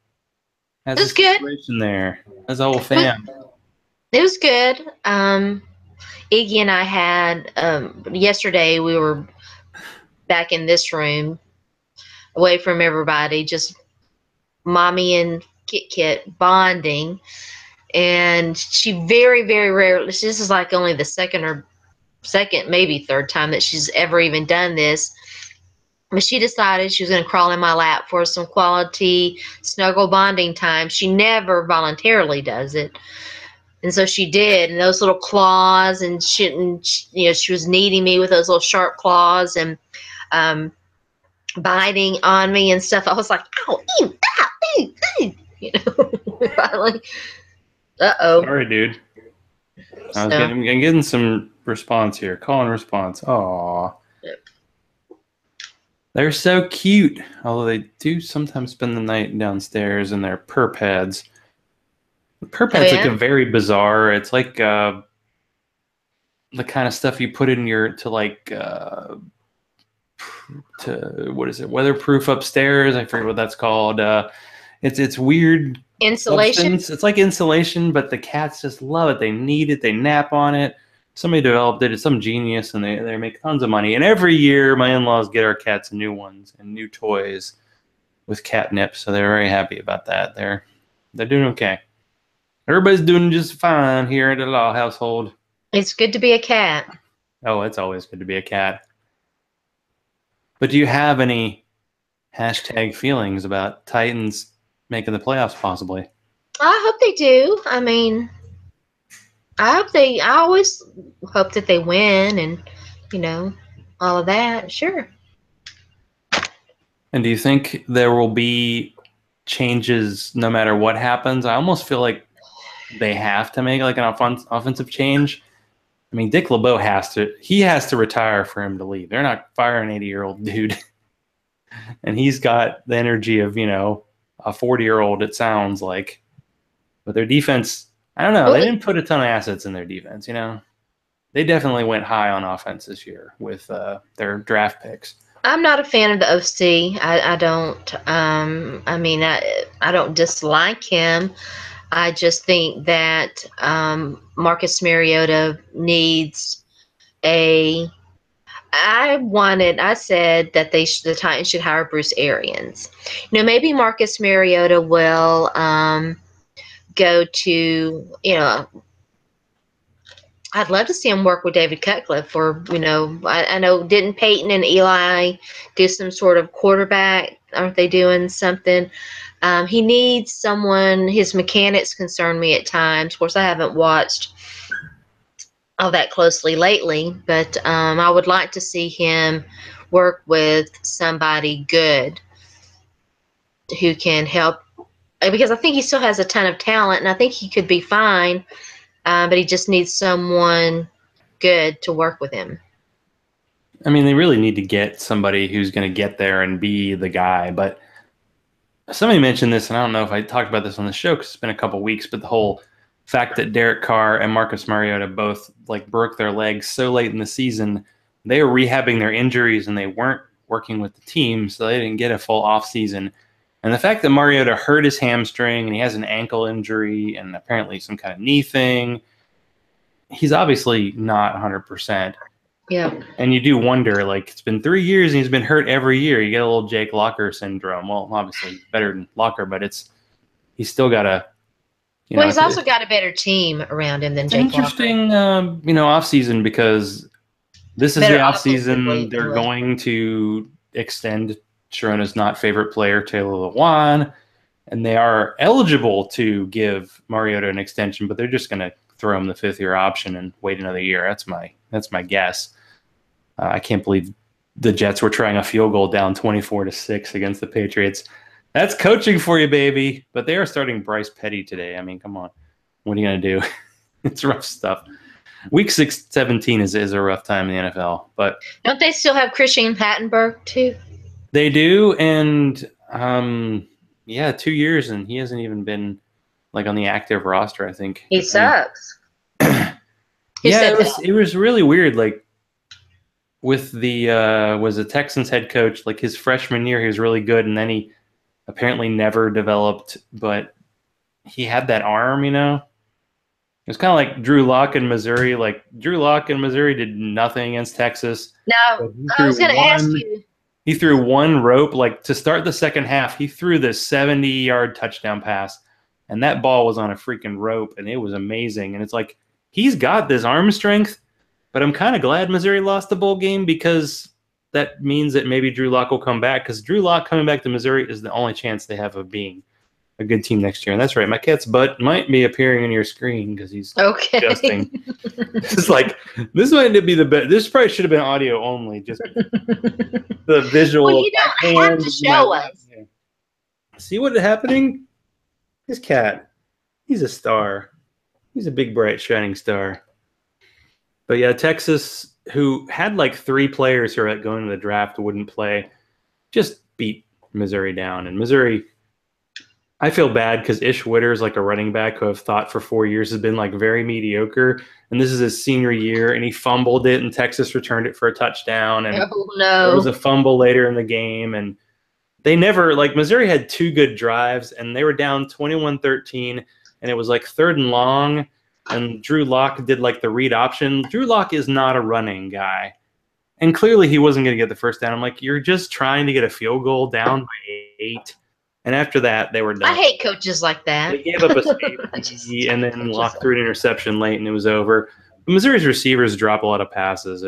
was good. situation there? How's the whole fam? It was good. Iggy and I had yesterday. We were back in this room, away from everybody, just mommy and Kit Kit bonding. And she very, very rarely. This is like only the second, maybe third time that she's ever even done this. But she decided she was going to crawl in my lap for some quality snuggle bonding time. She never voluntarily does it. And so she did, and those little claws, and she was kneading me with those little sharp claws and biting on me and stuff. I was like, ow, ew, ow, ew, ew. Finally, Sorry, dude. I'm getting some response here. Call and response. Aw. They're so cute. Although they do sometimes spend the night downstairs in their purr pads. The purr pad's like a very bizarre. It's like the kind of stuff you put in what is it? Weatherproof upstairs. I forget what that's called. It's weird insulation. Substance. It's like insulation, but the cats just love it. They need it. They nap on it. Somebody developed it. It's some genius, and they make tons of money. And every year, my in-laws get our cats new ones and new toys with catnip. So they're very happy about that. They're doing okay. Everybody's doing just fine here at the Law household. It's good to be a cat. Oh, it's always good to be a cat. But do you have any hashtag feelings about Titans making the playoffs possibly? I hope they do. I mean, I always hope that they win and, all of that. Sure. And do you think there will be changes no matter what happens? I almost feel like they have to make like an offensive change. I mean, Dick LeBeau has to retire for him to leave. They're not firing an 80-year-old dude. And he's got the energy of, a 40-year-old, it sounds like. But their defense, I don't know. They didn't put a ton of assets in their defense, They definitely went high on offense this year with their draft picks. I'm not a fan of the OC. I don't. I don't dislike him. I just think that Marcus Mariota needs a. I said that the Titans should hire Bruce Arians. Maybe Marcus Mariota will go to. I'd love to see him work with David Cutcliffe, or I know, didn't Peyton and Eli do some sort of quarterback? Aren't they doing something? He needs someone. His mechanics concern me at times. Of course, I haven't watched all that closely lately, but I would like to see him work with somebody good who can help, because I think he still has a ton of talent, and I think he could be fine, but he just needs someone good to work with him. I mean, they really need to get somebody who's going to get there and be the guy. But somebody mentioned this, and I don't know if I talked about this on the show because it's been a couple weeks, but the whole fact that Derek Carr and Marcus Mariota both broke their legs so late in the season, they were rehabbing their injuries and they weren't working with the team, so they didn't get a full off season. And the fact that Mariota hurt his hamstring and he has an ankle injury and apparently some kind of knee thing, he's obviously not 100%. Yeah. And you do wonder, it's been 3 years and he's been hurt every year. You get a little Jake Locker syndrome. Well, obviously better than Locker, but he's still got a. He's also got a better team around him than Jake Locker. Interesting, offseason, because this is the offseason they're going to extend Sharona's not favorite player, Taylor Lewan, and they are eligible to give Mariota an extension, but they're just going to throw him the 5th-year option and wait another year. That's my guess. I can't believe the Jets were trying a field goal down 24-6 against the Patriots. That's coaching for you, baby. But they are starting Bryce Petty today. I mean, come on. What are you going to do? It's rough stuff. Week 17 is a rough time in the NFL. But don't they still have Christian Hattenberg, too? They do. And, 2 years, and he hasn't even been, like, on the active roster, I think. He sucks. It was really weird. Like, with the was the Texans head coach, like his freshman year, he was really good, and then he apparently never developed, but he had that arm, It was kind of like Drew Lock in Missouri. Like, Drew Lock in Missouri did nothing against Texas. No, I was going to ask you. He threw one rope, like, to start the second half. He threw this 70-yard touchdown pass, and that ball was on a freaking rope, and it was amazing. And it's like, he's got this arm strength, but I'm kind of glad Missouri lost the bowl game, because that means that maybe Drew Lock will come back, because Drew Lock coming back to Missouri is the only chance they have of being a good team next year. And that's right, my cat's butt might be appearing on your screen because he's adjusting. It's like, this might be the best. This probably should have been audio only, just the visual. Well, you don't have to show us. Yeah. See what's happening? This cat, he's a star. He's a big, bright, shining star. But yeah, Texas, who had like 3 players who are going to the draft wouldn't play, just beat Missouri down. And Missouri, I feel bad because Ish Witter's like a running back who I've thought for 4 years has been like very mediocre. And this is his senior year, and he fumbled it, and Texas returned it for a touchdown. And there was a fumble later in the game. And they never, like, Missouri had 2 good drives, and they were down 21-13, and it was like 3rd and long. And Drew Lock did like the read option. Drew Lock is not a running guy. And clearly he wasn't going to get the first down. I'm like, you're just trying to get a field goal down by 8. And after that, they were done. I hate coaches like that. They gave up a safety, and then Lock threw an interception late, and it was over. But Missouri's receivers drop a lot of passes.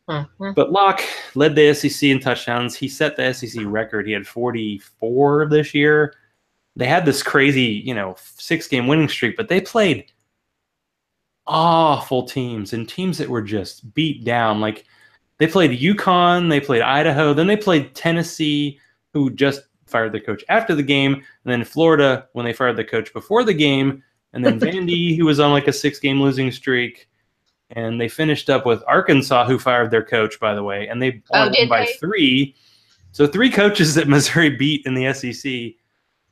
But Lock led the SEC in touchdowns. He set the SEC record. He had 44 this year. They had this crazy, 6-game winning streak, but they played awful teams, and teams that were just beat down. Like, they played UConn, they played Idaho, then they played Tennessee, who just fired the coach after the game, and then Florida when they fired the coach before the game, and then Vandy, who was on like a 6-game losing streak, and they finished up with Arkansas, who fired their coach, by the way, and they won by 3. So 3 coaches that Missouri beat in the SEC.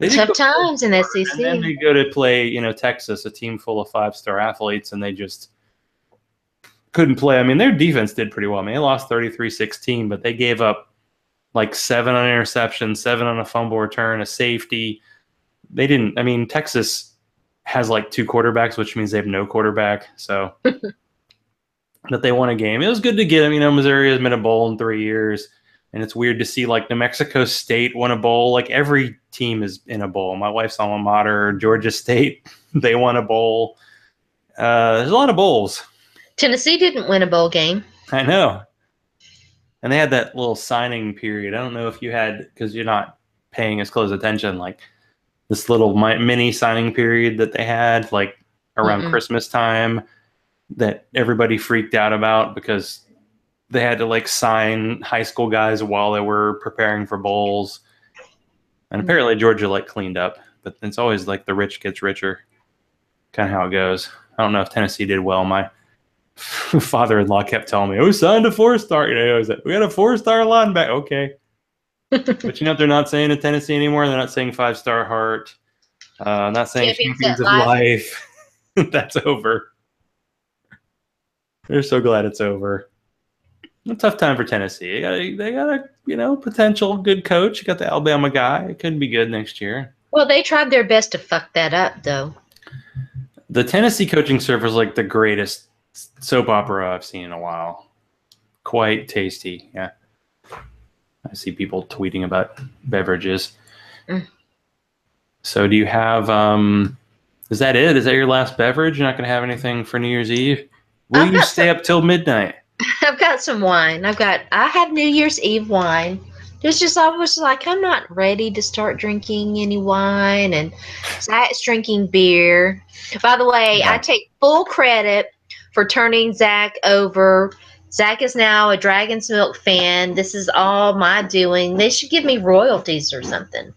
Tough times in the SEC. And then they go to play, Texas, a team full of 5-star athletes, and they just couldn't play. I mean, their defense did pretty well. I mean, they lost 33-16, but they gave up like 7 on interception, 7 on a fumble return, a safety. They didn't. I mean, Texas has like 2 quarterbacks, which means they have no quarterback. So, but they won a game. It was good to get them. Missouri has been a bowl in 3 years. And it's weird to see, like, New Mexico State won a bowl. Like, every team is in a bowl. My wife's alma mater, Georgia State, they won a bowl. There's a lot of bowls. Tennessee didn't win a bowl game. I know. And they had that little signing period. I don't know if you had, because you're not paying as close attention, like this little mini signing period that they had, like around Christmas time, that everybody freaked out about because they had to like sign high school guys while they were preparing for bowls. And apparently Georgia like cleaned up, but it's always like the rich gets richer, kind of how it goes. I don't know if Tennessee did well. My father-in-law kept telling me, we signed a 4-star. We got a 4-star linebacker. Okay. But what they're not saying in Tennessee anymore? They're not saying 5-star heart. Not saying champions of life. That's over. They're so glad it's over. A tough time for Tennessee. They got a potential good coach. You got the Alabama guy. It could be good next year. Well, they tried their best to fuck that up, though. The Tennessee coaching staff is like the greatest soap opera I've seen in a while. Quite tasty. Yeah. I see people tweeting about beverages. So do you have is that it? Is that your last beverage? You're not going to have anything for New Year's Eve? Will you stay up till midnight? I've got some wine. I have New Year's Eve wine. I was like, I'm not ready to start drinking any wine, and Zach's drinking beer. By the way, I take full credit for turning Zach over Zach is now a Dragon's Milk fan. This is all my doing. They should give me royalties or something.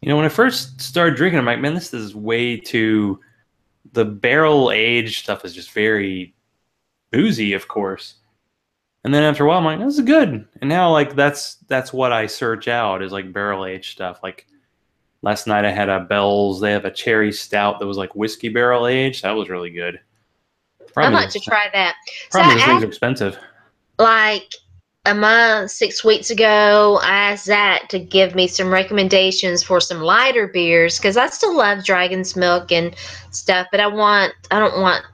You know, when I first started drinking, I'm like, man, this is way too. The barrel aged stuff is just very boozy, of course. And then after a while, I'm like, this is good. And now, like, that's what I search out is like barrel aged stuff. Like last night, I had a Bell's. They have a cherry stout that was like whiskey barrel aged. That was really good. I'd like to try that. Problem is, things are expensive. Like a month, 6 weeks ago, I asked Zach to give me some recommendations for some lighter beers because I still love Dragon's Milk and stuff, but I don't want.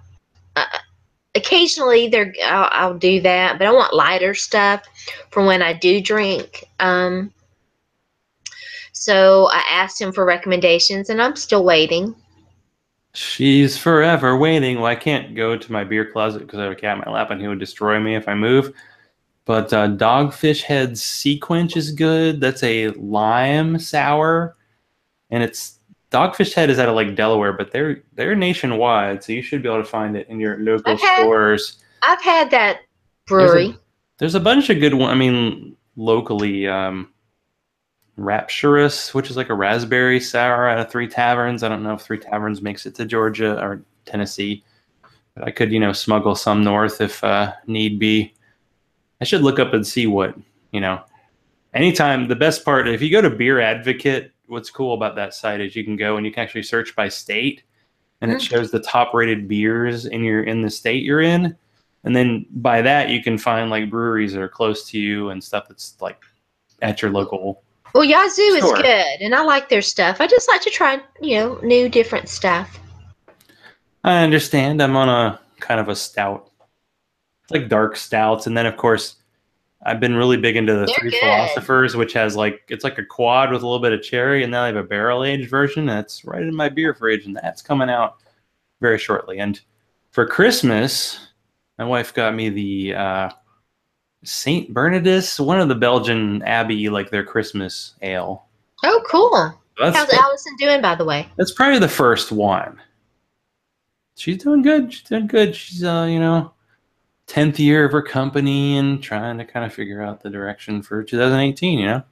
Occasionally, I'll do that, but I want lighter stuff for when I do drink. So I asked him for recommendations, and I'm still waiting. She's forever waiting. Well, I can't go to my beer closet because I have a cat in my lap, and he would destroy me if I move. But Dogfish Head's Sequench is good. That's a lime sour, and it's Dogfish Head is out of like Delaware, but they're nationwide, so you should be able to find it in your local stores. I've had that brewery. There's a bunch of good ones. I mean, locally, Rapturous, which is like a raspberry sour out of Three Taverns. I don't know if Three Taverns makes it to Georgia or Tennessee, but I could, smuggle some north if need be. I should look up and see what, anytime. The best part, if you go to Beer Advocate, what's cool about that site is you can go and you can actually search by state, and it shows the top rated beers in the state you're in. And then by that, you can find like breweries that are close to you and stuff that's like at your local. Well, Yazoo is good, and I like their stuff. I just like to try, new, different stuff. I understand. I'm on a kind of a stout. It's like dark stouts. And then, of course, I've been really big into the Three Philosophers, which has it's like a quad with a little bit of cherry, and now I have a barrel-aged version. That's right in my beer fridge, and that's coming out very shortly. And for Christmas, my wife got me the Saint Bernardus, one of the Belgian Abbey, like their Christmas ale. Oh, cool. How's Allison doing, by the way? That's probably the first one. She's doing good. She's 10th year of her company and trying to kind of figure out the direction for 2018,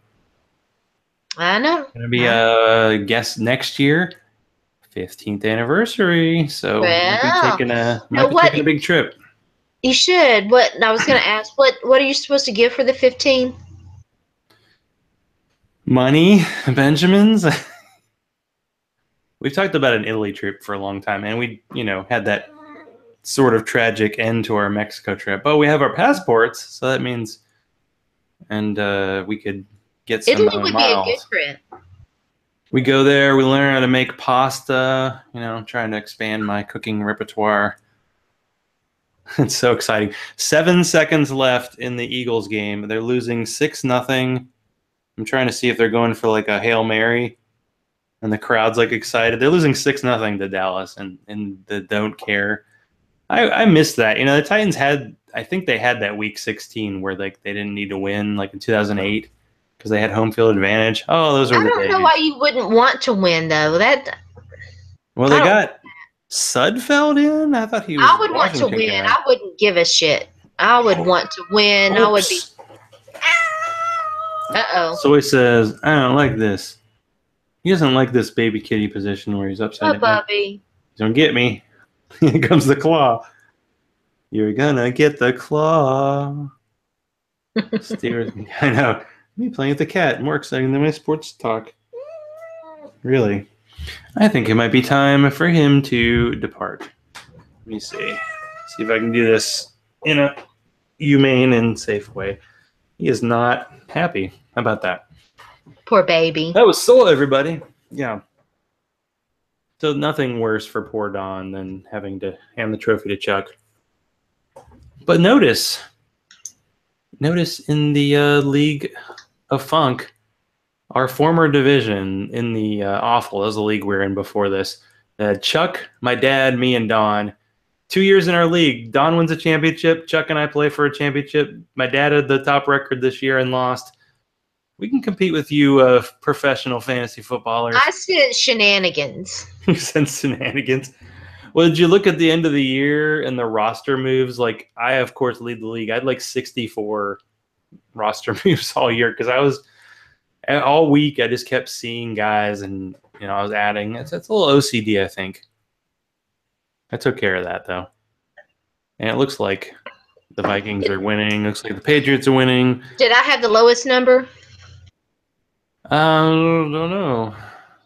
I know. Going to be a guest next year, 15th anniversary. So we'll be taking a big trip. You should. I was going to ask, what are you supposed to give for the 15? Money, Benjamins. We've talked about an Italy trip for a long time, and we, had that sort of tragic end to our Mexico trip. But we have our passports, so that means, and we could get some Italy would miles. be a good trip. We go there, we learn how to make pasta, trying to expand my cooking repertoire. It's so exciting. 7 seconds left in the Eagles game. They're losing 6-0. I'm trying to see if they're going for like a Hail Mary, and the crowd's like excited. They're losing 6-0 to Dallas, and they don't care. I missed that. The Titans I think they had that week 16 where they didn't need to win like in 2008 because they had home field advantage. Oh, those were the days. I don't know why you wouldn't want to win though. Well, they got Sudfeld in. I thought he was. I would want to win. I wouldn't give a shit. I would want to win. I would be. Uh-oh. So he says, I don't like this. He doesn't like this baby kitty position where he's upside down. Bubby. He's going to get me. Here comes the claw. You're going to get the claw. Steers me. I know. Me playing with the cat. More exciting than my sports talk. Really. I think it might be time for him to depart. Let me see. See if I can do this in a humane and safe way. He is not happy. How about that? Poor baby. That was Soul, everybody. Yeah. So nothing worse for poor Don than having to hand the trophy to Chuck. But notice in the League of Funk, our former division in the Awful, that was the league we were in before this. Chuck, my dad, me, and Don. 2 years in our league. Don wins a championship. Chuck and I play for a championship. My dad had the top record this year and lost. We can compete with you, professional fantasy footballers. I sense shenanigans. You sense shenanigans. Well, did you look at the end of the year and the roster moves? Like, I, of course, lead the league. I had like 64 roster moves all year because I was all week. I just kept seeing guys, and I was adding. It's a little OCD, I think. I took care of that though, and it looks like the Vikings are winning. Looks like the Patriots are winning. Did I have the lowest number? I don't know.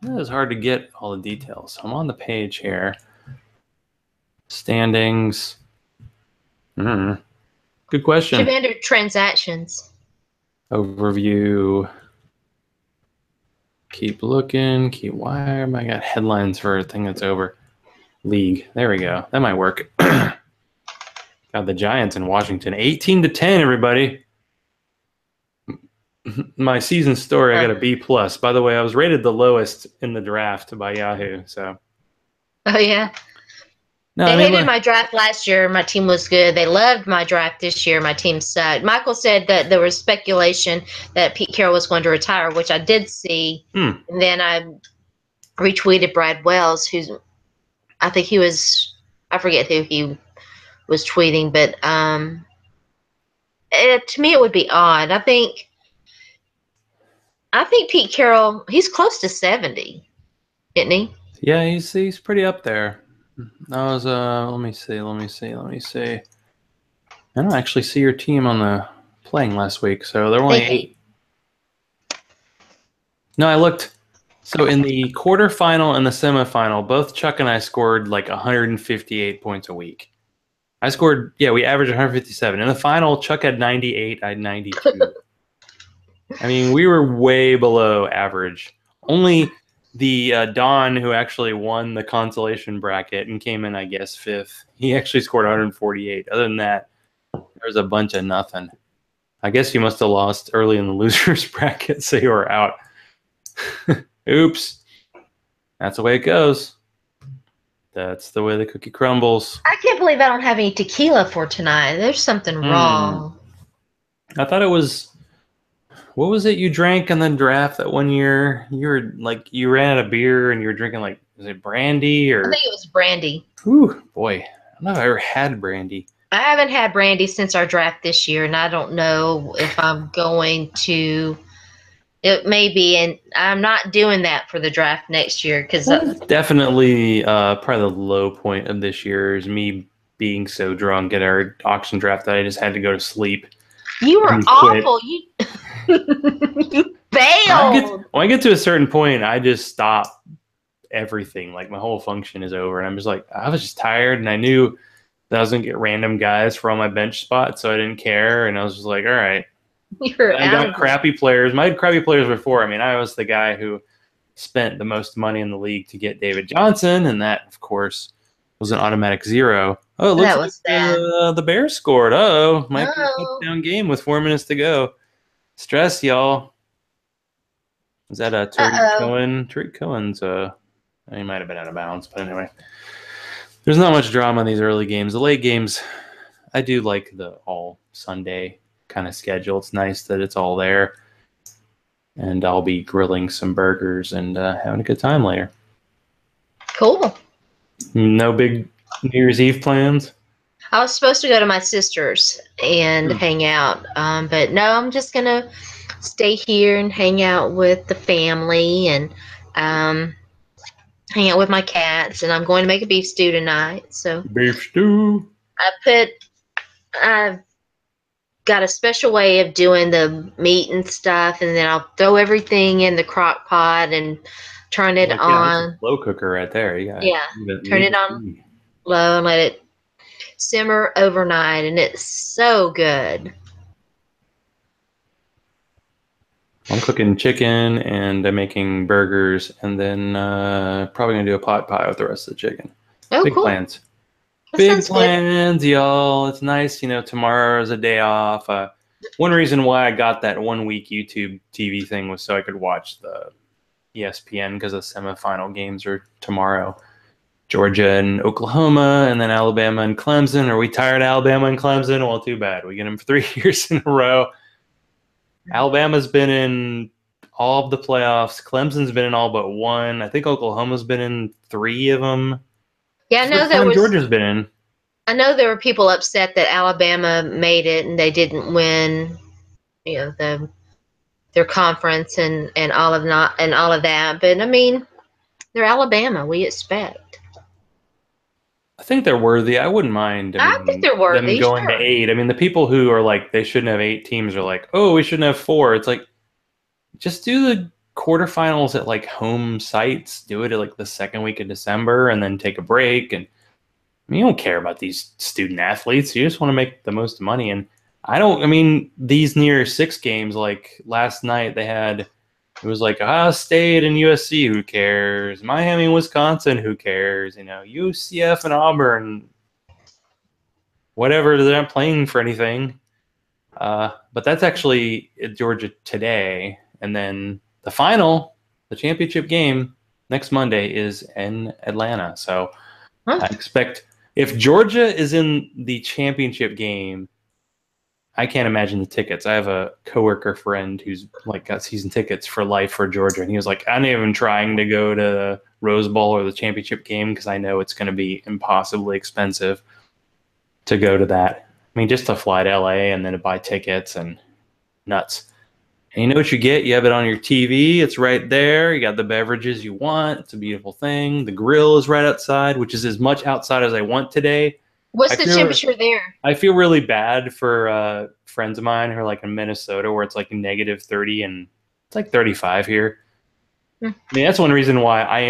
It's hard to get all the details. I'm on the page here. Standings. Good question. Should be under transactions. Overview. Keep looking. Why am I got headlines for a thing that's over? League. There we go. That might work. Got the Giants in Washington. 18-10, everybody. My season story, I got a B+. By the way, I was rated the lowest in the draft by Yahoo. So. Oh, yeah. No, they hated my draft last year. My team was good. They loved my draft this year. My team sucked. Michael said that there was speculation that Pete Carroll was going to retire, which I did see. And then I retweeted Brad Wells, who's, I think he was, I forget who he was tweeting, but to me it would be odd. I think Pete Carroll, he's close to 70, isn't he? Yeah, he's pretty up there. That was let me see. I don't actually see your team on the playing last week, so there were only 8. No, I looked. So in the quarterfinal and the semifinal, both Chuck and I scored like 158 points a week. I scored, we averaged 157. In the final, Chuck had 98, I had 92. I mean, we were way below average. Only the Don, who actually won the consolation bracket and came in, I guess, 5th, he actually scored 148. Other than that, there was a bunch of nothing. I guess you must have lost early in the losers bracket, so you were out. Oops. That's the way it goes. That's the way the cookie crumbles. I can't believe I don't have any tequila for tonight. There's something wrong. I thought it was... What was it you drank in the draft that one year? You were like, you ran out of beer and you were drinking like, was it brandy or? I think it was brandy. Whew, boy, I don't know if I ever had brandy. I haven't had brandy since our draft this year, and I don't know if I'm going to. It may be, and I'm not doing that for the draft next year because definitely probably the low point of this year is me being so drunk at our auction draft that I just had to go to sleep. You were awful. You failed. When I get to a certain point, I just stop everything. Like my whole function is over, and I'm just like, I was just tired, and I knew that I was gonna get random guys for all my bench spots, so I didn't care, and I was just like, all right. I got crappy players. I had crappy players before. I mean, I was the guy who spent the most money in the league to get David Johnson, and that, of course, was an automatic 0. Oh, it looks like the Bears scored. Might be a touchdown game with 4 minutes to go. Stress, y'all. Is that a Tariq Cohen? Tariq Cohen's he might have been out of bounds, but anyway. There's not much drama in these early games. The late games, I do like the all Sunday kind of schedule. It's nice that it's all there. And I'll be grilling some burgers and having a good time later. Cool. No big New Year's Eve plans? I was supposed to go to my sister's and hang out, but no, I'm just going to stay here and hang out with the family and hang out with my cats, and I'm going to make a beef stew tonight. So beef stew. I've got a special way of doing the meat and stuff, and then I'll throw everything in the crock pot and turn it on. That's a slow cooker right there. Turn it on low and let it simmer overnight, and it's so good. I'm cooking chicken and I'm making burgers, and then probably gonna do a pot pie with the rest of the chicken. Oh, big cool. plans. Big plans, y'all. It's nice, tomorrow is a day off. One reason why I got that 1 week YouTube TV thing was so I could watch the ESPN, because the semifinal games are tomorrow. Georgia and Oklahoma, and then Alabama and Clemson. Are we tired of Alabama and Clemson? Well, too bad. We get them for 3 years in a row. Alabama's been in all of the playoffs. Clemson's been in all but 1. I think Oklahoma's been in 3 of them. Yeah, It's the first time Georgia's been in. I know there were people upset that Alabama made it and they didn't win, their conference and all of that. But I mean, they're Alabama. We expect. I think they're worthy. I wouldn't mind. I I think mean, they're them worthy. going to Sure. 8. I mean, the people who are like they shouldn't have 8 teams are like, oh, we shouldn't have 4. It's like just do the quarterfinals at like home sites. Do it at like the second week of December, and then take a break. And I mean, you don't care about these student athletes. You just want to make the most money. And I don't. I mean, these near 6 games, like last night, they had. It was like Ohio State and USC, who cares? Miami and Wisconsin, who cares? You know, UCF and Auburn, whatever. They're not playing for anything. But that's actually at Georgia today, and then the final, the championship game next Monday is in Atlanta. So Huh? I expect if Georgia is in the championship game, I can't imagine the tickets. I have a coworker friend who's like got season tickets for life for Georgia, and he was like, "I'm not even trying to go to the Rose Bowl or the championship game because I know it's going to be impossibly expensive to go to that. I mean, just to fly to LA and then to buy tickets and nuts." And you know what you get? You have it on your TV. It's right there. You got the beverages you want. It's a beautiful thing. The grill is right outside, which is as much outside as I want today. What's I the feel temperature there? I feel really bad for friends of mine who are like in Minnesota where it's like -30 and it's like 35 here. Hmm. I mean, that's one reason why I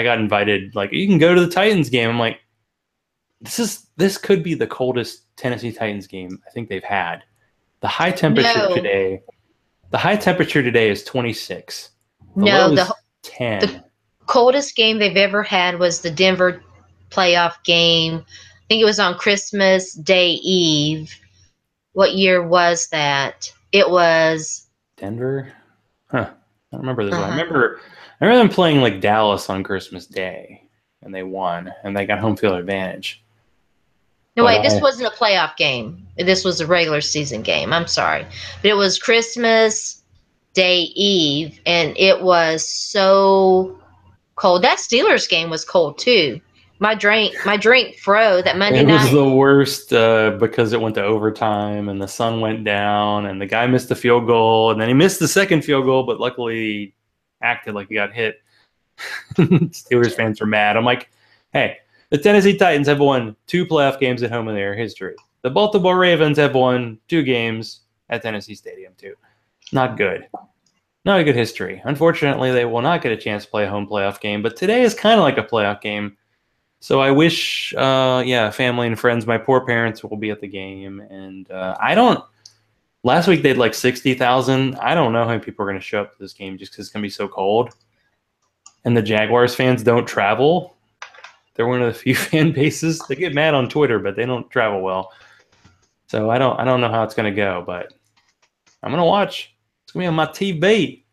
got invited. Like, you can go to the Titans game. I'm like, this could be the coldest Tennessee Titans game I think they've had. The high temperature No, today, the high temperature today is 26. The no. low The is the 10. coldest game they've ever had was the Denver playoff game. I think it was on Christmas Day Eve. What year was that? It was. Denver? Huh. I don't remember this one. Uh-huh. I remember them playing like Dallas on Christmas Day and they won and they got home field advantage. No, But wait, this wasn't a playoff game. This was a regular season game. I'm sorry. But it was Christmas Day Eve, and it was so cold. That Steelers game was cold too. My drink froze that Monday it was night. the worst because it went to overtime and the sun went down and the guy missed the field goal and then he missed the second field goal, but luckily he acted like he got hit. Steelers fans are mad. I'm like, hey, the Tennessee Titans have won 2 playoff games at home in their history. The Baltimore Ravens have won 2 games at Tennessee Stadium too. Not good. Not a good history. Unfortunately, they will not get a chance to play a home playoff game, but today is kind of like a playoff game. So I wish, family and friends, my poor parents will be at the game. And I don't, last week they had like 60,000. I don't know how many people are going to show up to this game just because it's going to be so cold. And the Jaguars fans don't travel. They're one of the few fan bases. They get mad on Twitter, but they don't travel well. So I don't know how it's going to go, but I'm going to watch. It's going to be on my TV.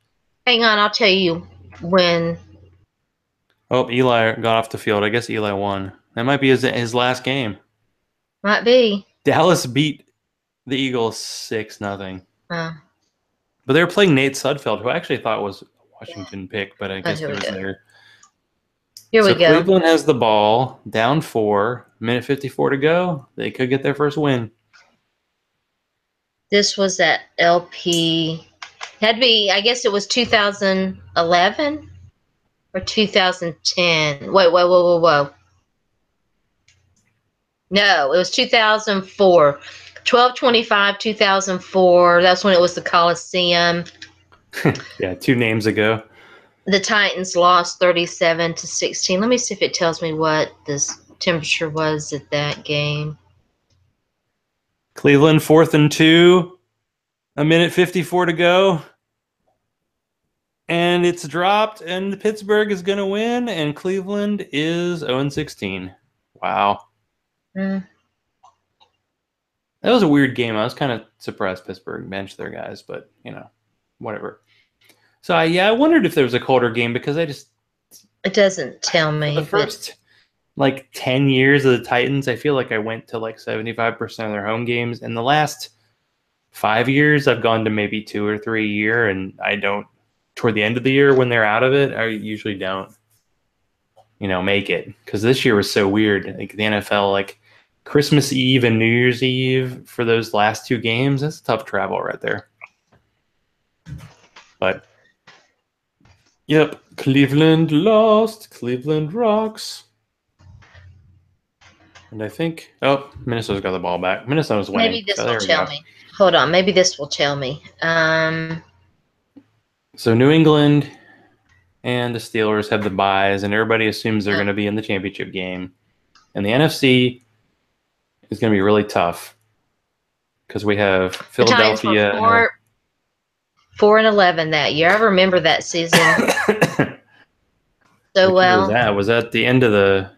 Hang on, I'll tell you when. Oh, Eli got off the field. I guess Eli won. That might be his last game. Might be. Dallas beat the Eagles 6-0. Uh, But they were playing Nate Sudfeld, who I actually thought was a Washington pick, but I guess here he we was go. there. Here So we go. Cleveland has the ball, down 4, minute 54 to go. They could get their first win. This was at LP. Had to be. I guess it was 2011 or 2010. Wait, whoa. No, it was 2004. 12/25, 2004. That's when it was the Coliseum. Yeah, 2 names ago. The Titans lost 37-16. Let me see if it tells me what this temperature was at that game. Cleveland 4th and 2, a minute 54 to go. And it's dropped, and Pittsburgh is going to win, and Cleveland is 0-16. Wow. Mm. That was a weird game. I was kind of surprised Pittsburgh benched their guys, but, whatever. So, I wondered if there was a colder game because It doesn't tell for me, the first, 10 years of the Titans, I feel like I went to, 75% of their home games. In the last 5 years, I've gone to maybe 2 or 3 a year, and I don't, toward the end of the year when they're out of it, I usually don't. make it, because this year was so weird. Like the NFL, like Christmas Eve and New Year's Eve for those last two games, that's tough travel right there. But yep, Cleveland lost. Cleveland rocks. And I think, Minnesota's got the ball back. Minnesota's winning. Maybe this So will there we tell go. me. Hold on. Maybe this will tell me. So New England and the Steelers have the byes, and everybody assumes they're going to be in the championship game. And the NFC is going to be really tough because we have Philadelphia. The Titans were 4-11 that year. I remember that season so Which year well. was that? Was that the end of the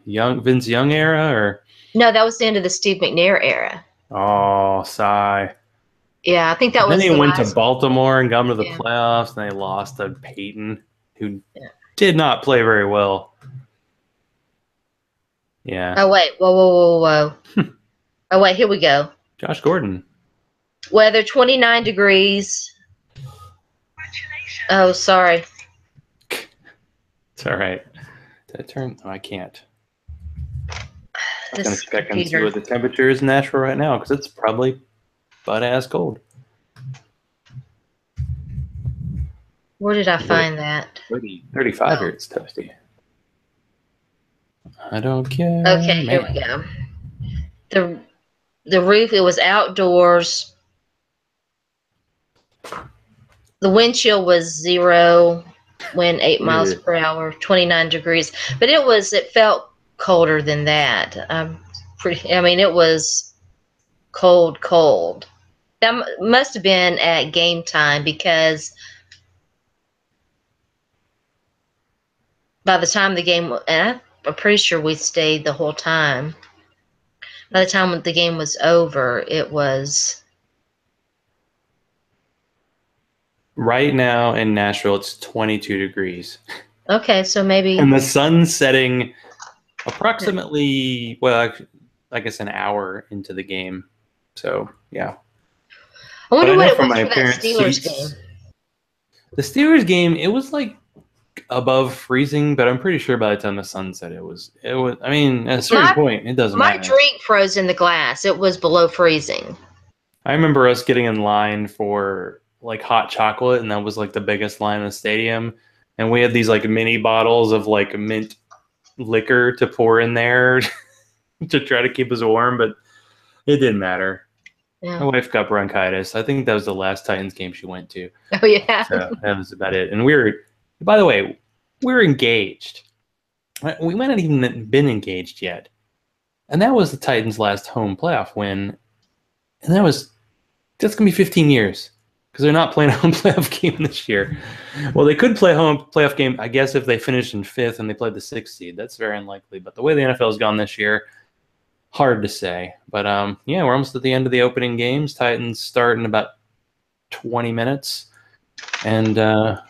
Vince Young era, or? No, that was the end of the Steve McNair era. Oh, sigh. Yeah, I think that was. Then Then he went to Baltimore and got them to the playoffs, and they lost to Peyton, who did not play very well. Yeah. Oh wait, whoa! Oh wait, here we go. Josh Gordon. Weather 29 degrees. Oh, sorry. It's all right. Did I turn? Oh, I can't. I'm going to This check and see computer. what the temperature is in Nashville right now, because it's probably butt-ass cold. Where did I find that? 35 here, it's toasty. I don't care. Okay, here we go. The roof, it was outdoors. The wind chill was 0, wind 8 miles per hour, 29 degrees. But it felt colder than that. It was cold. That must have been at game time, because by the time the game, and I'm pretty sure we stayed the whole time. By the time the game was over, it was. Right now in Nashville, it's 22 degrees. Okay, so maybe. And the sun's setting approximately, I guess an hour into the game. So, yeah. I wonder what it was for that Steelers game. The Steelers game, it was like above freezing, but I'm pretty sure by the time the sun set, it was. I mean, at a certain point, it doesn't matter. My drink froze in the glass. It was below freezing. I remember us getting in line for like hot chocolate, and that was like the biggest line in the stadium. And we had these like mini bottles of like mint liquor to pour in there to try to keep us warm, but it didn't matter. Yeah. My wife got bronchitis. I think that was the last Titans game she went to. Oh, yeah. So that was about it. And by the way, we're engaged. We might not even been engaged yet. And that was the Titans' last home playoff win. And that's going to be 15 years. Because they're not playing a home playoff game this year. Well, they could play a home playoff game, I guess, if they finished in 5th and they played the 6th seed. That's very unlikely. But the way the NFL has gone this year, hard to say. But, we're almost at the end of the opening games. Titans start in about 20 minutes. And I'm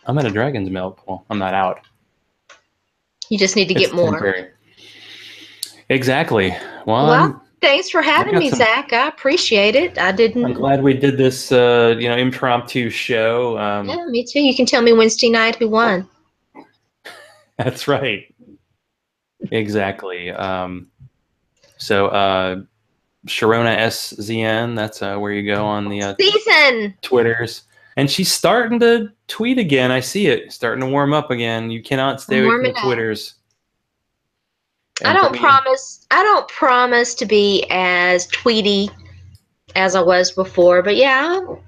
out of Dragon's Milk. Well, I'm not out. You just need to get more. Temporary. Exactly. Well, thanks for having me, Zach. I appreciate it. I'm glad we did this, impromptu show. Yeah, me too. You can tell me Wednesday night who won. That's right. Exactly. So Sharona SZN, that's where you go on the season Twitters. And she's starting to tweet again. I see it. Starting to warm up again. You cannot stay away from the Twitters. I don't promise to be as tweety as I was before, but yeah, I'll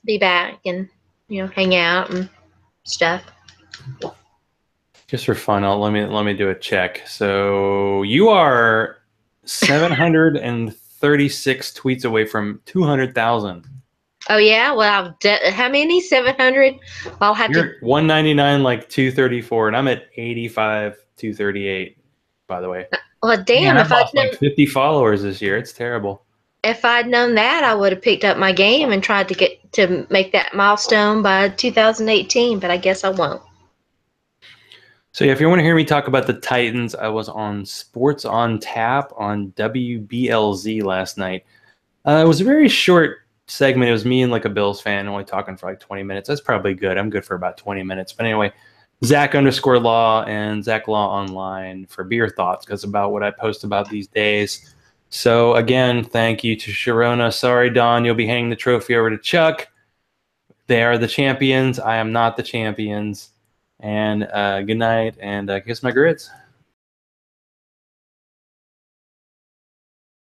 be back and hang out and stuff. Just for fun, let me do a check. So you are 736 tweets away from 200,000. Oh yeah, well, how many? 700. I'll have You're 199, like 234, and I'm at 85, 238. By the way. Well, damn! I've lost like 50 followers this year. It's terrible. If I'd known that, I would have picked up my game and tried to make that milestone by 2018. But I guess I won't. So if you want to hear me talk about the Titans, I was on Sports on Tap on WBLZ last night. It was a very short segment. It was me and like a Bills fan only talking for like 20 minutes. That's probably good. I'm good for about 20 minutes. But anyway, Zach_Law and Zach Law Online for beer thoughts, because about what I post about these days. So again, thank you to Sharona. Sorry, Don, you'll be handing the trophy over to Chuck. They are the champions. I am not the champions. And good night, and kiss my grits.